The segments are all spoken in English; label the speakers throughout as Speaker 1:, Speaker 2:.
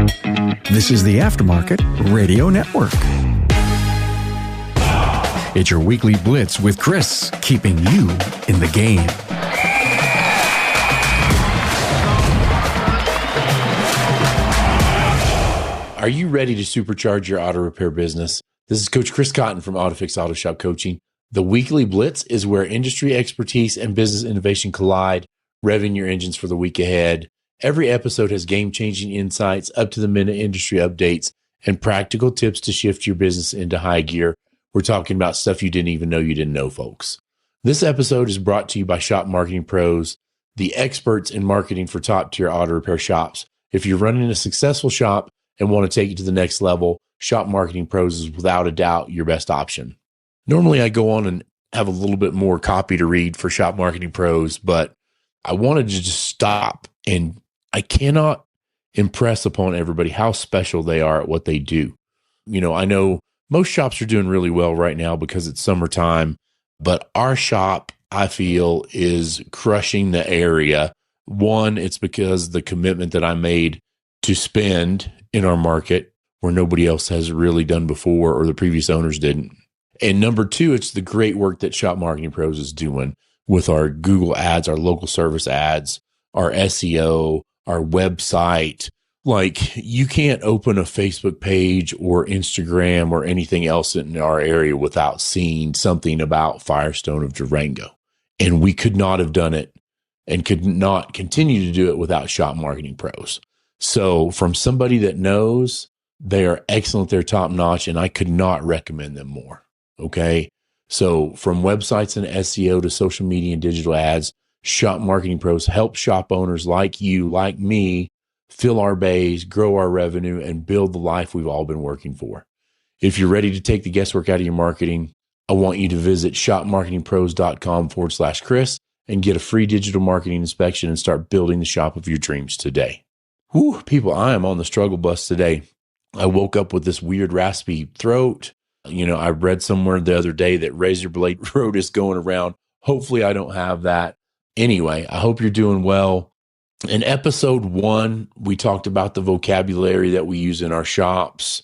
Speaker 1: This is the Aftermarket Radio Network. It's your Weekly Blitz with Chris, keeping you in the game.
Speaker 2: Are you ready to supercharge your auto repair business? This is Coach Chris Cotton from AutoFix Auto Shop Coaching. The Weekly Blitz is where industry expertise and business innovation collide, revving your engines for the week ahead. Every episode has game-changing insights, up-to-the-minute industry updates, and practical tips to shift your business into high gear. We're talking about stuff you didn't even know you didn't know, folks. This episode is brought to you by Shop Marketing Pros, the experts in marketing for top-tier auto repair shops. If you're running a successful shop and want to take it to the next level, Shop Marketing Pros is without a doubt your best option. Normally, I go on and have a little bit more copy to read for Shop Marketing Pros, but I wanted to just stop, and I cannot impress upon everybody how special they are at what they do. You know, I know most shops are doing really well right now because it's summertime, but our shop, I feel, is crushing the area. One, it's because the commitment that I made to spend in our market where nobody else has really done before or the previous owners didn't. And number two, it's the great work that Shop Marketing Pros is doing with our Google ads, our local service ads, our SEO, our website. Like, you can't open a Facebook page or Instagram or anything else in our area without seeing something about Firestone of Durango. And we could not have done it and could not continue to do it without Shop Marketing Pros. So from somebody that knows, they are excellent, they're top notch, and I could not recommend them more. Okay. So from websites and SEO to social media and digital ads, Shop Marketing Pros help shop owners like you, like me, fill our bays, grow our revenue, and build the life we've all been working for. If you're ready to take the guesswork out of your marketing, I want you to visit shopmarketingpros.com/Chris and get a free digital marketing inspection and start building the shop of your dreams today. Whew, people, I am on the struggle bus today. I woke up with this weird raspy throat. You know, I read somewhere the other day that razor blade throat is going around. Hopefully I don't have that. Anyway, I hope you're doing well. In episode 1, we talked about the vocabulary that we use in our shops,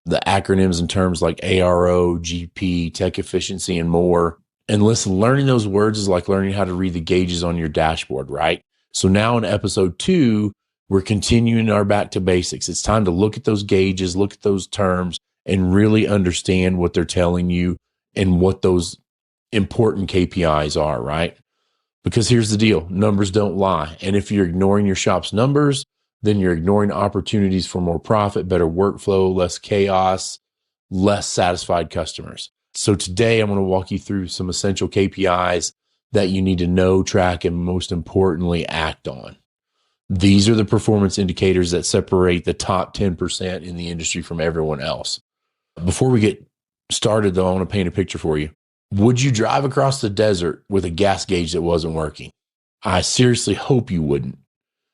Speaker 2: the acronyms and terms like ARO, GP, tech efficiency, and more. And listen, learning those words is like learning how to read the gauges on your dashboard, right? So now in episode 2, we're continuing our back to basics. It's time to look at those gauges, look at those terms, and really understand what they're telling you and what those important KPIs are, right? Because here's the deal, numbers don't lie. And if you're ignoring your shop's numbers, then you're ignoring opportunities for more profit, better workflow, less chaos, less satisfied customers. So today I'm going to walk you through some essential KPIs that you need to know, track, and most importantly, act on. These are the performance indicators that separate the top 10% in the industry from everyone else. Before we get started, though, I want to paint a picture for you. Would you drive across the desert with a gas gauge that wasn't working? I seriously hope you wouldn't.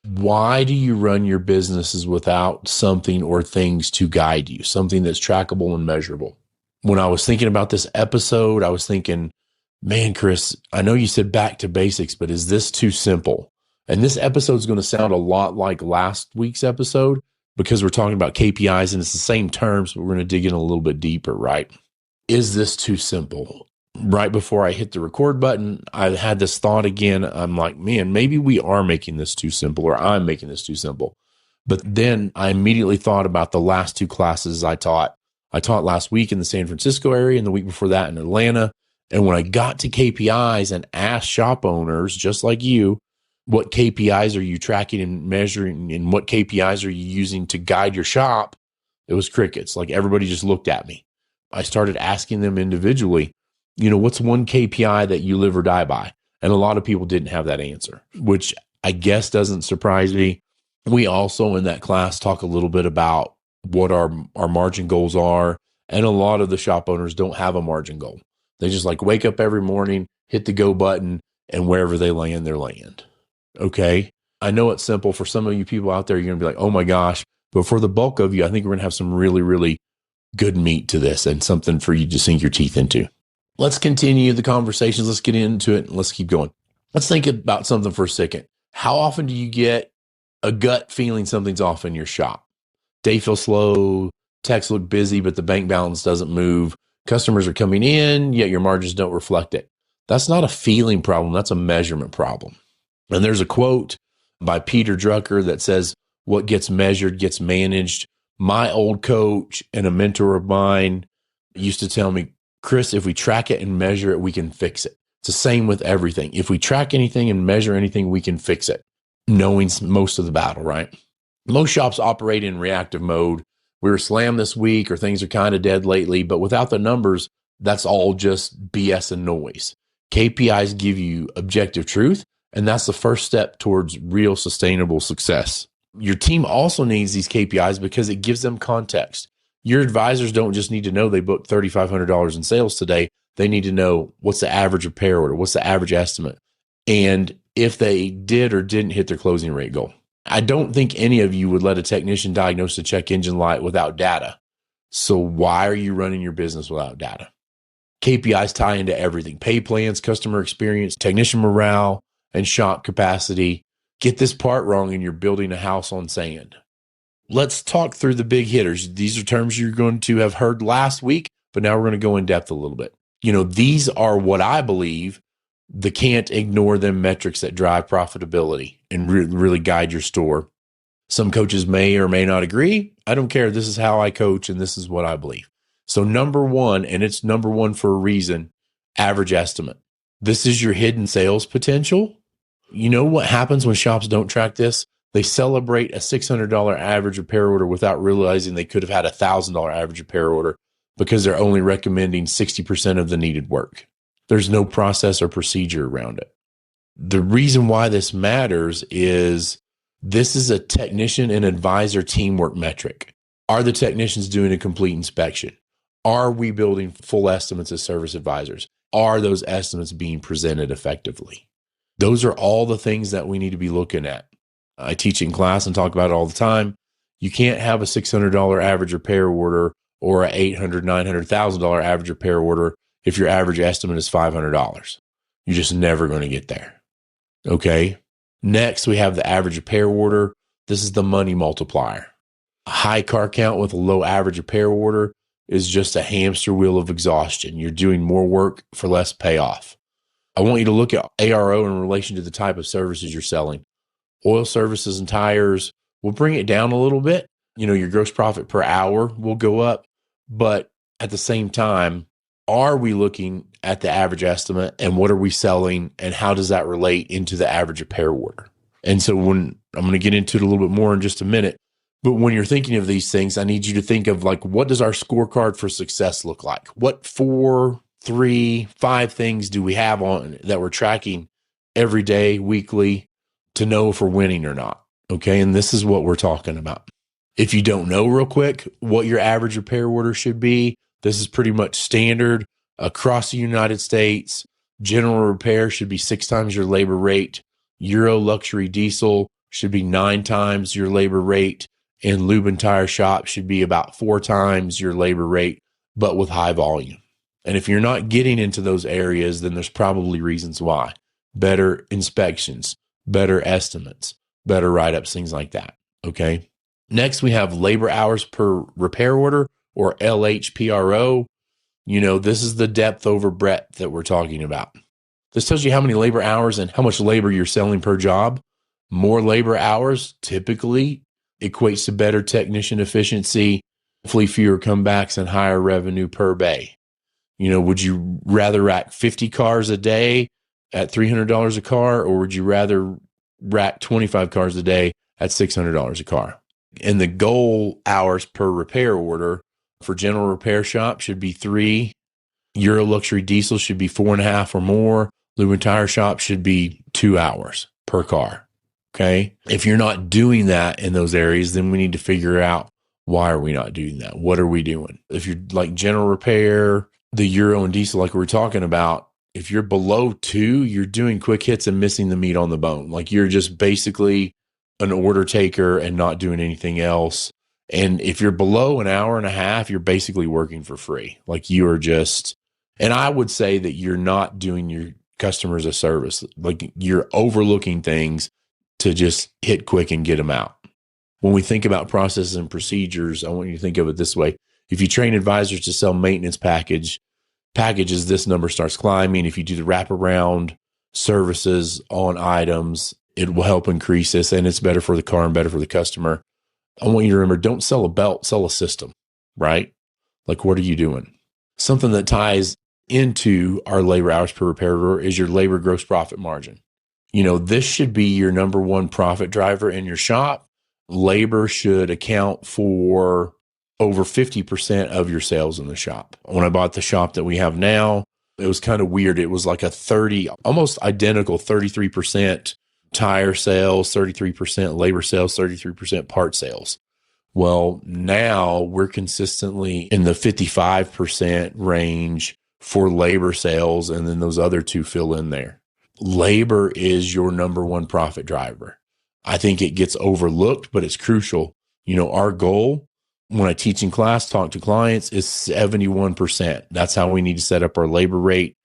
Speaker 2: Why do you run your businesses without something or things to guide you, something that's trackable and measurable? When I was thinking about this episode, I was thinking, man, Chris, I know you said back to basics, but is this too simple? And this episode is going to sound a lot like last week's episode because we're talking about KPIs and it's the same terms, but we're going to dig in a little bit deeper, right? Is this too simple? Right before I hit the record button, I had this thought again. I'm like, man, maybe we are making this too simple, or I'm making this too simple. But then I immediately thought about the last 2 classes I taught. I taught last week in the San Francisco area and the week before that in Atlanta. And when I got to KPIs and asked shop owners, just like you, what KPIs are you tracking and measuring, and what KPIs are you using to guide your shop? It was crickets. Like, everybody just looked at me. I started asking them individually, you know, what's one KPI that you live or die by? And a lot of people didn't have that answer, which I guess doesn't surprise me. We also in that class talk a little bit about what our margin goals are. And a lot of the shop owners don't have a margin goal. They just like wake up every morning, hit the go button, and wherever they land, they land. Okay. I know it's simple. For some of you people out there, you're going to be like, oh my gosh. But for the bulk of you, I think we're going to have some really, really good meat to this and something for you to sink your teeth into. Let's continue the conversations. Let's get into it and let's keep going. Let's think about something for a second. How often do you get a gut feeling something's off in your shop? Day feels slow, techs look busy, but the bank balance doesn't move. Customers are coming in, yet your margins don't reflect it. That's not a feeling problem. That's a measurement problem. And there's a quote by Peter Drucker that says, what gets measured gets managed. My old coach and a mentor of mine used to tell me, Chris, if we track it and measure it, we can fix it. It's the same with everything. If we track anything and measure anything, we can fix it. Knowing most of the battle, right? Most shops operate in reactive mode. We were slammed this week, or things are kind of dead lately, but without the numbers, that's all just BS and noise. KPIs give you objective truth, and that's the first step towards real sustainable success. Your team also needs these KPIs because it gives them context. Your advisors don't just need to know they booked $3,500 in sales today. They need to know what's the average repair order, what's the average estimate, and if they did or didn't hit their closing rate goal. I don't think any of you would let a technician diagnose a check engine light without data. So why are you running your business without data? KPIs tie into everything: pay plans, customer experience, technician morale, and shop capacity. Get this part wrong and you're building a house on sand. Let's talk through the big hitters. These are terms you're going to have heard last week, but now we're going to go in depth a little bit. These are what I believe the can't ignore them metrics that drive profitability and really guide your store. Some coaches may or may not agree. I don't care. This is how I coach and this is what I believe. So number one, and it's number one for a reason, average estimate. This is your hidden sales potential. You know what happens when shops don't track this? They celebrate a $600 average repair order without realizing they could have had a $1,000 average repair order because they're only recommending 60% of the needed work. There's no process or procedure around it. The reason why this matters is this is a technician and advisor teamwork metric. Are the technicians doing a complete inspection? Are we building full estimates as service advisors? Are those estimates being presented effectively? Those are all the things that we need to be looking at. I teach in class and talk about it all the time. You can't have a $600 average repair order or a $800,000, $900,000 average repair order if your average estimate is $500. You're just never going to get there. Okay. Next, we have the average repair order. This is the money multiplier. A high car count with a low average repair order is just a hamster wheel of exhaustion. You're doing more work for less payoff. I want you to look at ARO in relation to the type of services you're selling. Oil services and tires will bring it down a little bit. Your gross profit per hour will go up, but at the same time, are we looking at the average estimate and what are we selling and how does that relate into the average repair order? And so when I'm going to get into it a little bit more in just a minute, but when you're thinking of these things, I need you to think of what does our scorecard for success look like? What 4, 3, 5 things do we have on that we're tracking every day, weekly, to know if we're winning or not? Okay. And this is what we're talking about. If you don't know real quick what your average repair order should be, this is pretty much standard across the United States. General repair should be 6 times your labor rate. Euro luxury diesel should be 9 times your labor rate. And lube and tire shop should be about 4 times your labor rate, but with high volume. And if you're not getting into those areas, then there's probably reasons why. Better inspections, better estimates, better write-ups, things like that. Okay. Next, we have labor hours per repair order, or LHPRO. This is the depth over breadth that we're talking about. This tells you how many labor hours and how much labor you're selling per job. More labor hours typically equates to better technician efficiency, hopefully fewer comebacks and higher revenue per bay. Would you rather rack 50 cars a day at $300 a car, or would you rather rack 25 cars a day at $600 a car? And the goal hours per repair order for general repair shop should be 3. Euro luxury diesel should be 4.5 or more. Lube and tire shop should be 2 hours per car. Okay. If you're not doing that in those areas, then we need to figure out, why are we not doing that? What are we doing? If you're like general repair, the Euro and diesel, like we're talking about, if you're below 2, you're doing quick hits and missing the meat on the bone. Like you're just basically an order taker and not doing anything else. And if you're below an hour and a half, you're basically working for free. Like you are just, and I would say that you're not doing your customers a service. Like you're overlooking things to just hit quick and get them out. When we think about processes and procedures, I want you to think of it this way. If you train advisors to sell maintenance packages, this number starts climbing. If you do the wraparound services on items, it will help increase this, and it's better for the car and better for the customer. I want you to remember, don't sell a belt, sell a system, right? Like, what are you doing? Something that ties into our labor hours per repair order is your labor gross profit margin. This should be your number one profit driver in your shop. Labor should account for over 50% of your sales in the shop. When I bought the shop that we have now, it was kind of weird. It was like a almost identical 33% tire sales, 33% labor sales, 33% part sales. Well, now we're consistently in the 55% range for labor sales, and then those other two fill in there. Labor is your number one profit driver. I think it gets overlooked, but it's crucial. Our goal when I teach in class, talk to clients, is 71%. That's how we need to set up our labor rate.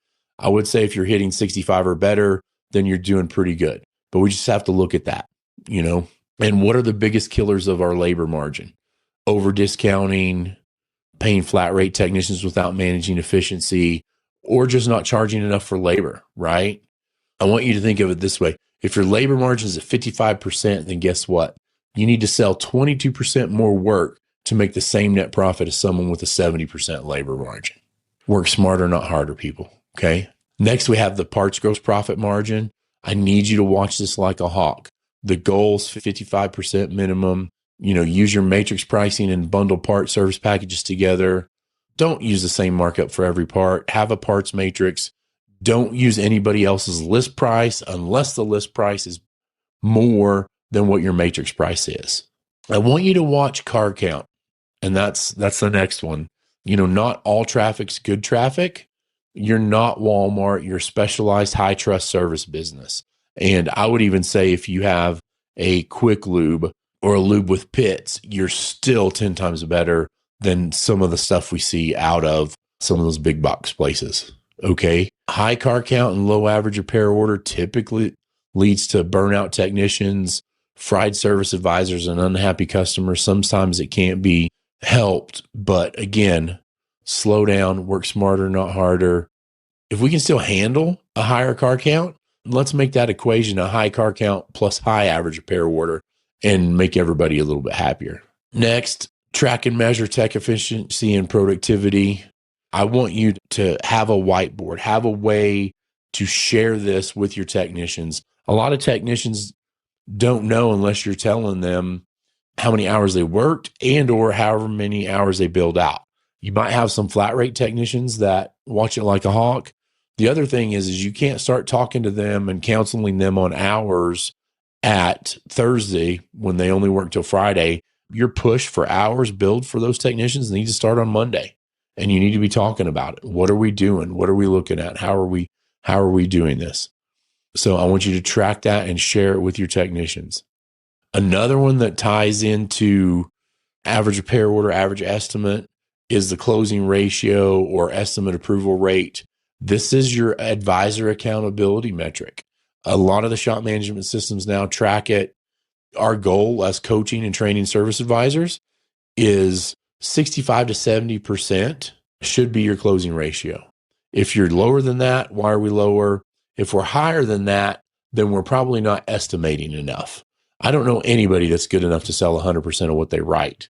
Speaker 2: I would say if you're hitting 65 or better, then you're doing pretty good. But we just have to look at that, And what are the biggest killers of our labor margin? Over discounting, paying flat rate technicians without managing efficiency, or just not charging enough for labor, right? I want you to think of it this way. If your labor margin is at 55%, then guess what? You need to sell 22% more work to make the same net profit as someone with a 70% labor margin. Work smarter, not harder, people. Okay. Next, we have the parts gross profit margin. I need you to watch this like a hawk. The goal's 55% minimum. Use your matrix pricing and bundle part service packages together. Don't use the same markup for every part. Have a parts matrix. Don't use anybody else's list price unless the list price is more than what your matrix price is. I want you to watch car count. And that's the next one. Not all traffic's good traffic. You're not Walmart. You're a specialized high trust service business. And I would even say if you have a quick lube or a lube with pits, you're still 10 times better than some of the stuff we see out of some of those big box places. Okay. High car count and low average repair order typically leads to burnout technicians, fried service advisors, and unhappy customers. Sometimes it can't be helped, but again, slow down, work smarter, not harder. If we can still handle a higher car count, let's make that equation a high car count plus high average repair order and make everybody a little bit happier. Next, track and measure tech efficiency and productivity. I want you to have a whiteboard, have a way to share this with your technicians. A lot of technicians don't know unless you're telling them how many hours they worked and or however many hours they billed out. You might have some flat rate technicians that watch it like a hawk. The other thing is you can't start talking to them and counseling them on hours at Thursday when they only work till Friday. Your push for hours billed for those technicians needs to start on Monday. And you need to be talking about it. What are we doing? What are we looking at? How are we doing this? So I want you to track that and share it with your technicians. Another one that ties into average repair order, average estimate is the closing ratio or estimate approval rate. This is your advisor accountability metric. A lot of the shop management systems now track it. Our goal as coaching and training service advisors is 65 to 70% should be your closing ratio. If you're lower than that, why are we lower? If we're higher than that, then we're probably not estimating enough. I don't know anybody that's good enough to sell 100% of what they write.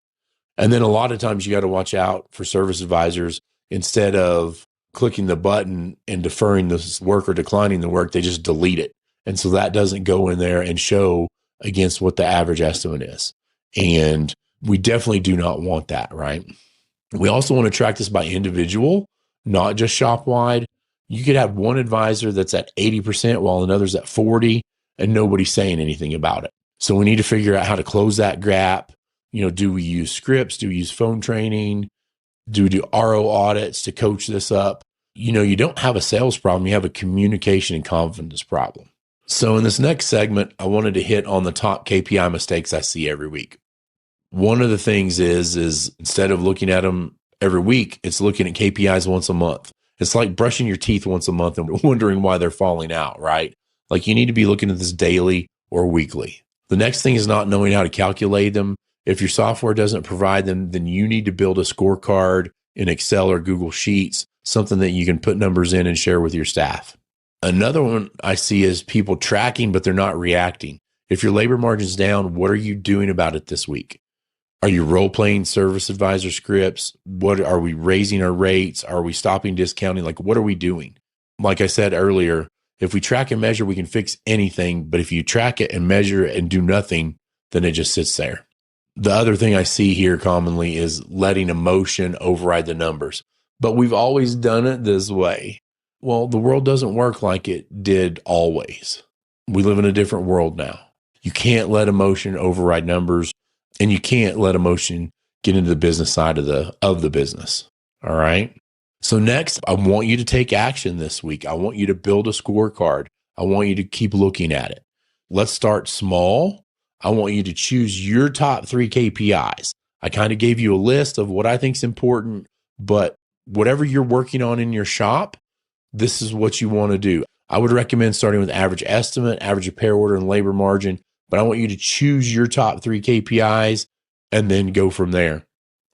Speaker 2: And then a lot of times you got to watch out for service advisors. Instead of clicking the button and deferring this work or declining the work, they just delete it. And so that doesn't go in there and show against what the average estimate is. And we definitely do not want that, right? We also want to track this by individual, not just shop wide. You could have one advisor that's at 80% while another's at 40% and nobody's saying anything about it. So we need to figure out how to close that gap. Do we use scripts? Do we use phone training? Do we do RO audits to coach this up? You don't have a sales problem. You have a communication and confidence problem. So in this next segment, I wanted to hit on the top KPI mistakes I see every week. One of the things is instead of looking at them every week, it's looking at KPIs once a month. It's like brushing your teeth once a month and wondering why they're falling out, right? Like you need to be looking at this daily or weekly. The next thing is not knowing how to calculate them. If your software doesn't provide them, then you need to build a scorecard in Excel or Google Sheets, something that you can put numbers in and share with your staff. Another one I see is people tracking, but they're not reacting. If your labor margin's down, what are you doing about it this week? Are you role-playing service advisor scripts? What are we raising our rates? Are we stopping discounting? Like, what are we doing? Like I said earlier, if we track and measure, we can fix anything. But if you track it and measure it and do nothing, then it just sits there. The other thing I see here commonly is letting emotion override the numbers. But we've always done it this way. Well, the world doesn't work like it did always. We live in a different world now. You can't let emotion override numbers, and you can't let emotion get into the business side of the business. All right. So next, I want you to take action this week. I want you to build a scorecard. I want you to keep looking at it. Let's start small. I want you to choose your top 3 KPIs. I kind of gave you a list of what I think is important, but whatever you're working on in your shop, this is what you want to do. I would recommend starting with average estimate, average repair order, and labor margin, but I want you to choose your top 3 KPIs and then go from there.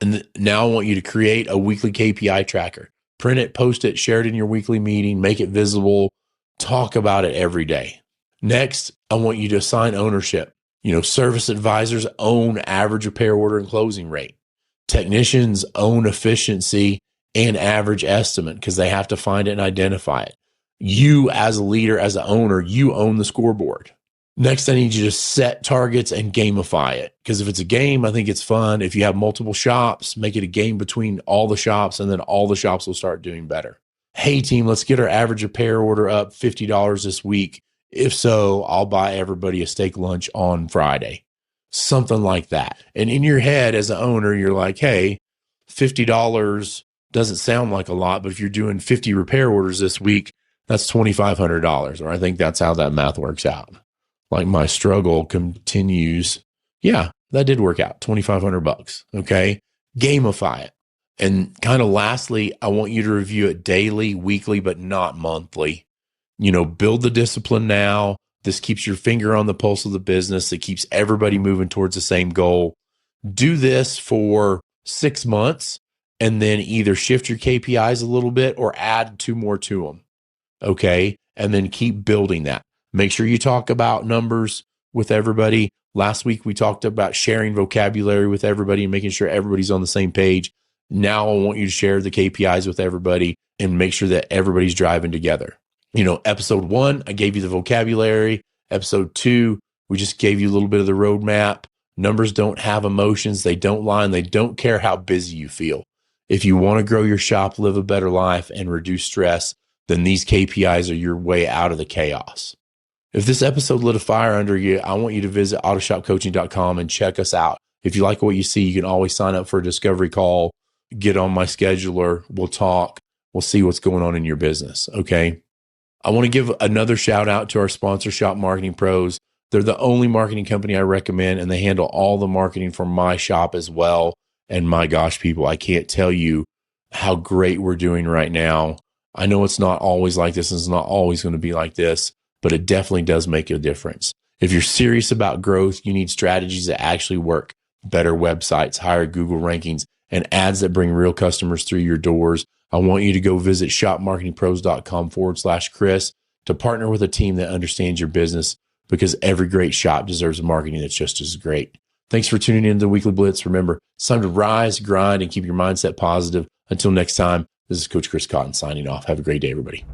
Speaker 2: And now I want you to create a weekly KPI tracker. Print it, post it, share it in your weekly meeting, make it visible, talk about it every day. Next, I want you to assign ownership. Service advisors own average repair order and closing rate. Technicians own efficiency and average estimate because they have to find it and identify it. You as a leader, as an owner, you own the scoreboard. Next, I need you to set targets and gamify it. Because if it's a game, I think it's fun. If you have multiple shops, make it a game between all the shops, and then all the shops will start doing better. Hey team, let's get our average repair order up $50 this week. If so, I'll buy everybody a steak lunch on Friday. Something like that. And in your head as an owner, you're like, hey, $50 doesn't sound like a lot, but if you're doing 50 repair orders this week, that's $2,500. Or I think that's how that math works out. Like my struggle continues. Yeah, that did work out. $2,500. Okay. Gamify it. And kind of lastly, I want you to review it daily, weekly, but not monthly. Build the discipline now. This keeps your finger on the pulse of the business. It keeps everybody moving towards the same goal. Do this for 6 months and then either shift your KPIs a little bit or add 2 more to them. Okay. And then keep building that. Make sure you talk about numbers with everybody. Last week, we talked about sharing vocabulary with everybody and making sure everybody's on the same page. Now I want you to share the KPIs with everybody and make sure that everybody's driving together. Episode 1, I gave you the vocabulary. Episode 2, we just gave you a little bit of the roadmap. Numbers don't have emotions. They don't lie, and they don't care how busy you feel. If you want to grow your shop, live a better life, and reduce stress, then these KPIs are your way out of the chaos. If this episode lit a fire under you, I want you to visit autoshopcoaching.com and check us out. If you like what you see, you can always sign up for a discovery call, get on my scheduler. We'll talk. We'll see what's going on in your business. Okay. I want to give another shout out to our sponsor, Shop Marketing Pros. They're the only marketing company I recommend, and they handle all the marketing for my shop as well. And my gosh, people, I can't tell you how great we're doing right now. I know it's not always like this. It's not always going to be like this, but it definitely does make a difference. If you're serious about growth, you need strategies that actually work. Better websites, higher Google rankings, and ads that bring real customers through your doors. I want you to go visit shopmarketingpros.com/Chris to partner with a team that understands your business, because every great shop deserves marketing that's just as great. Thanks for tuning in to the Weekly Blitz. Remember, it's time to rise, grind, and keep your mindset positive. Until next time, this is Coach Chris Cotton signing off. Have a great day, everybody.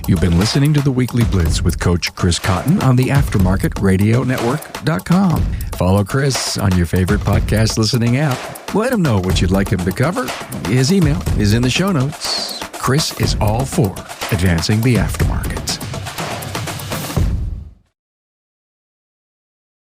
Speaker 1: You've been listening to the Weekly Blitz with Coach Chris Cotton on the AftermarketRadioNetwork.com. Follow Chris on your favorite podcast listening app. Let him know what you'd like him to cover. His email is in the show notes. Chris is all for advancing the aftermarket.